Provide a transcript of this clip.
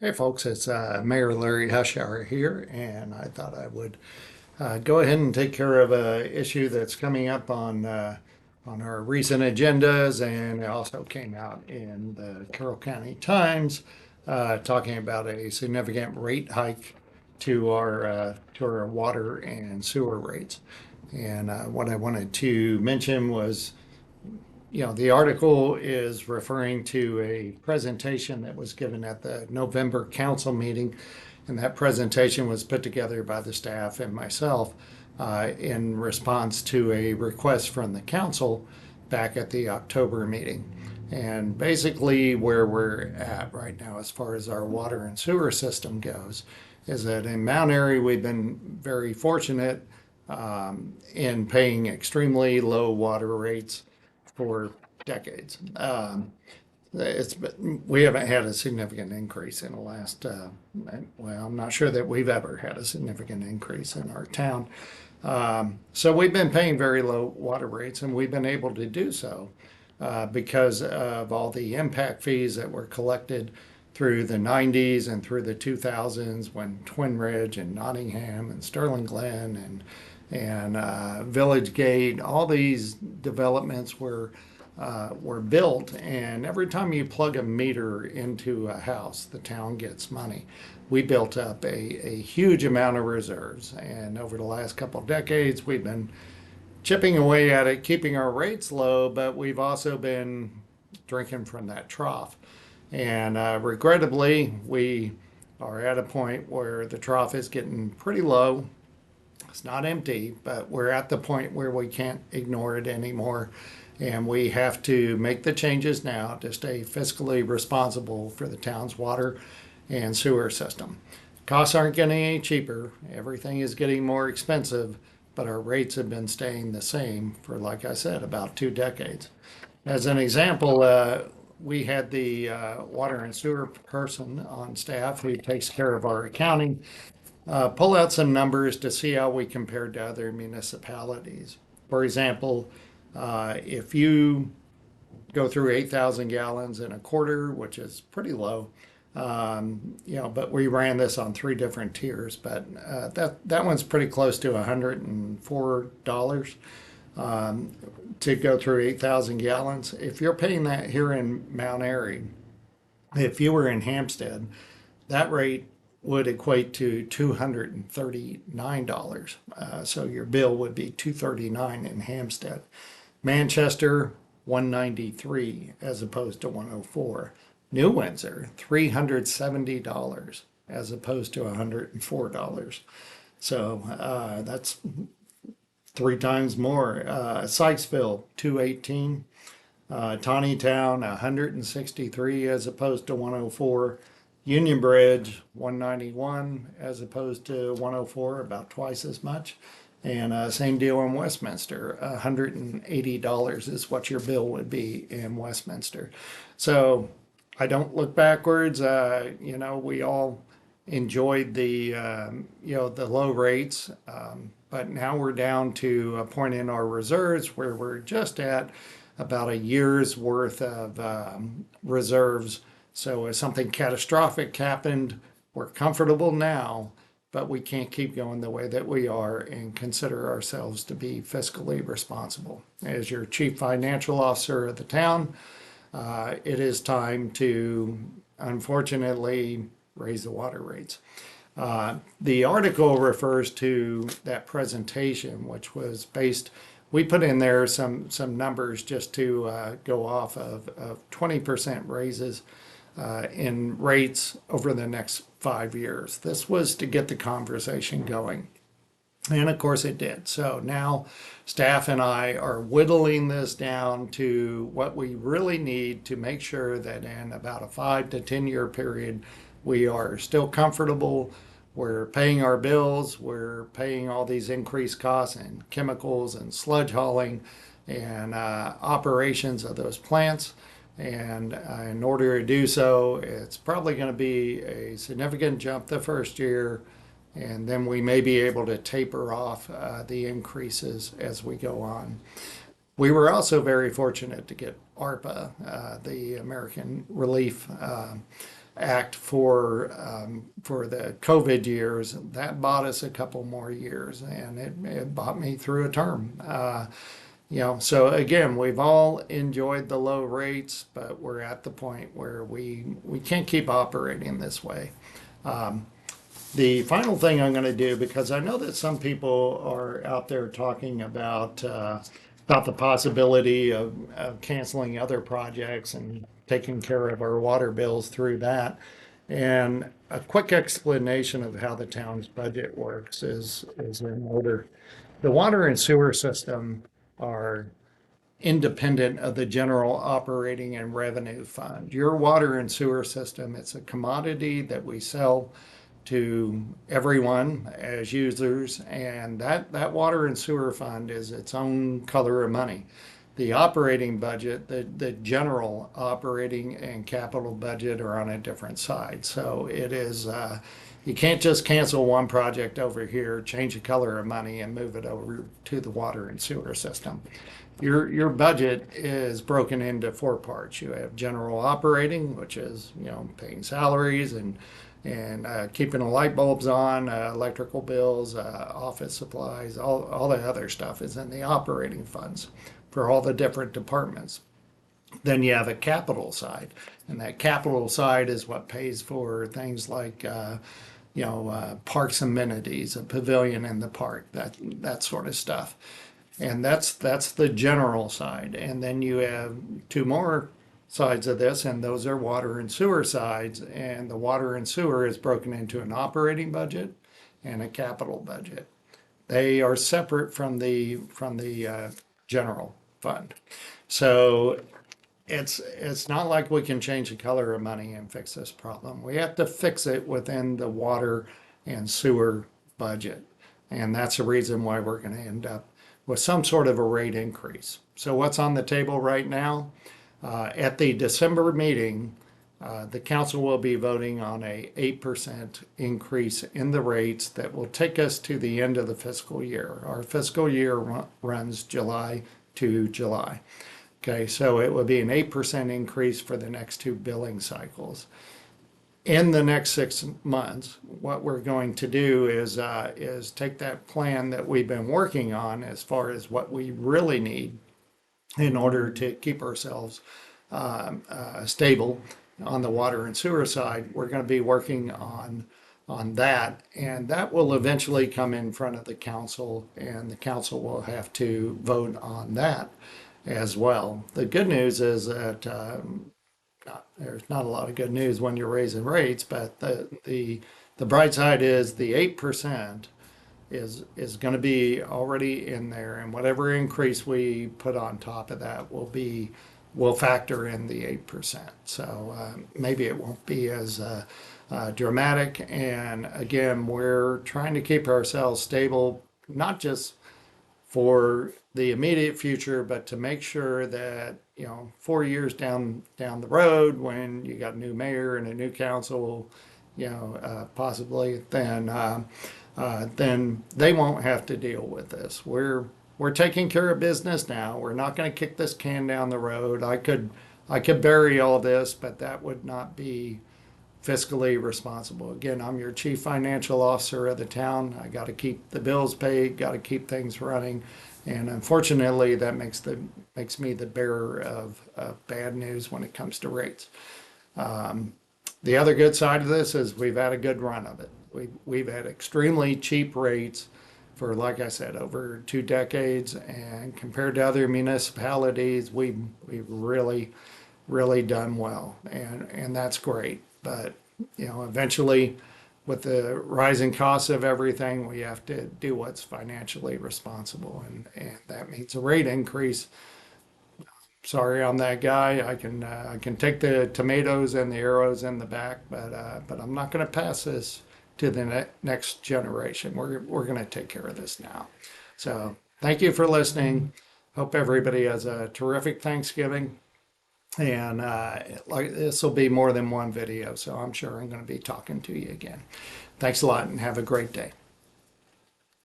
Hey folks, it's Mayor Larry Hushhour here, and I thought I would go ahead and take care of a issue that's coming up on our recent agendas, and it also came out in the Carroll County Times, talking about a significant rate hike to our water and sewer rates. And what I wanted to mention was the article is referring to a presentation that was given at the November council meeting, and that presentation was put together by the staff and myself in response to a request from the council back at the October meeting. And basically, where we're at right now, as far as our water and sewer system goes, is that in Mount Airy, we've been very fortunate in paying extremely low water rates for decades. We haven't had a significant increase in the last. Well, I'm not sure that we've ever had a significant increase in our town. So we've been paying very low water rates, and we've been able to do so because of all the impact fees that were collected through the 90s and through the 2000s when Twin Ridge and Nottingham and Sterling Glen and Village Gate, all these developments were built, and every time you plug a meter into a house, the town gets money. We built up a huge amount of reserves, and over the last couple of decades, we've been chipping away at it, keeping our rates low, but we've also been drinking from that trough. And regrettably, we are at a point where the trough is getting pretty low. It's not empty, but we're at the point where we can't ignore it anymore. And we have to make the changes now to stay fiscally responsible for the town's water and sewer system. Costs aren't getting any cheaper, everything is getting more expensive, but our rates have been staying the same for, like I said, about 2 decades. As an example, we had the water and sewer person on staff who takes care of our accounting pull out some numbers to see how we compared to other municipalities. For example, if you go through 8,000 gallons in a quarter, which is pretty low, but we ran this on three different tiers, but that one's pretty close to $104 to go through 8,000 gallons. If you're paying that here in Mount Airy, if you were in Hampstead, that rate would equate to $239. So your bill would be $239 in Hampstead. Manchester, $193 as opposed to $104. New Windsor, $370 as opposed to $104. So that's three times more. Sykesville, 218. Town, 163 as opposed to 104. Union Bridge, 191 as opposed to 104, about twice as much. And same deal in Westminster, $180 is what your bill would be in Westminster. So I don't look backwards. We all enjoyed the low rates, but now we're down to a point in our reserves where we're just at about a year's worth of reserves. So if something catastrophic happened, we're comfortable now, but we can't keep going the way that we are and consider ourselves to be fiscally responsible. As your chief financial officer of the town, it is time to, unfortunately, raise the water rates. The article refers to that presentation, which was based. We put in there some numbers just to go off of 20% raises in rates over the next 5 years. This was to get the conversation going. And of course it did. So now staff and I are whittling this down to what we really need to make sure that in about a 5 to 10 year period, we are still comfortable. We're paying our bills. We're paying all these increased costs in chemicals and sludge hauling and operations of those plants. And in order to do so, it's probably going to be a significant jump the first year, and then we may be able to taper off the increases as we go on. We were also very fortunate to get ARPA, the American Relief Act for the COVID years. That bought us a couple more years, and it bought me through a term. So again, we've all enjoyed the low rates, but we're at the point where we can't keep operating this way. The final thing I'm going to do, because I know that some people are out there talking about the possibility of canceling other projects and taking care of our water bills through that. And a quick explanation of how the town's budget works is in order. The water and sewer system are independent of the general operating and revenue fund. Your water and sewer system, it's a commodity that we sell to everyone as users, and that water and sewer fund is its own color of money. The operating budget, the general operating and capital budget are on a different side. So it is, you can't just cancel one project over here, change the color of money, and move it over to the water and sewer system. Your budget is broken into four parts. You have general operating, which is paying salaries and keeping the light bulbs on, electrical bills, office supplies, all the other stuff is in the operating funds for all the different departments. Then you have a capital side, and that capital side is what pays for things like parks amenities, a pavilion in the park, that sort of stuff. And that's the general side. And then you have two more sides of this, and those are water and sewer sides. And the water and sewer is broken into an operating budget and a capital budget. They are separate from the general fund. So it's not like we can change the color of money and fix this problem. We have to fix it within the water and sewer budget. And that's the reason why we're going to end up with some sort of a rate increase. So what's on the table right now? At the December meeting, the council will be voting on a 8% increase in the rates that will take us to the end of the fiscal year. Our fiscal year runs July to July. Okay, so it will be an 8% increase for the next two billing cycles. In the next 6 months, what we're going to do is take that plan that we've been working on as far as what we really need in order to keep ourselves stable on the water and sewer side. We're going to be working on that, and that will eventually come in front of the council, and the council will have to vote on that as well. The good news is that there's not a lot of good news when you're raising rates, but the bright side is the 8% is going to be already in there, and whatever increase we put on top of that will factor in the 8%. So maybe it won't be as dramatic. And again, we're trying to keep ourselves stable, not just for the immediate future, but to make sure that 4 years down the road, when you got a new mayor and a new council, possibly, then they won't have to deal with this. We're taking care of business now. We're not going to kick this can down the road. I could bury all this, but that would not be fiscally responsible. Again, I'm your chief financial officer of the town. I got to keep the bills paid, got to keep things running, and unfortunately, that makes me the bearer of bad news when it comes to rates. The other good side of this is we've had a good run of it. We've had extremely cheap rates for, like I said, over 2 decades, and compared to other municipalities, we've really done well, and that's great. But eventually, with the rising costs of everything, we have to do what's financially responsible, and that means a rate increase. Sorry, I'm that guy. I can take the tomatoes and the arrows in the back, but I'm not going to pass this to the next generation. We're going to take care of this now. So thank you for listening. Hope everybody has a terrific Thanksgiving. And like this will be more than one video, so I'm sure I'm going to be talking to you again. Thanks a lot and have a great day.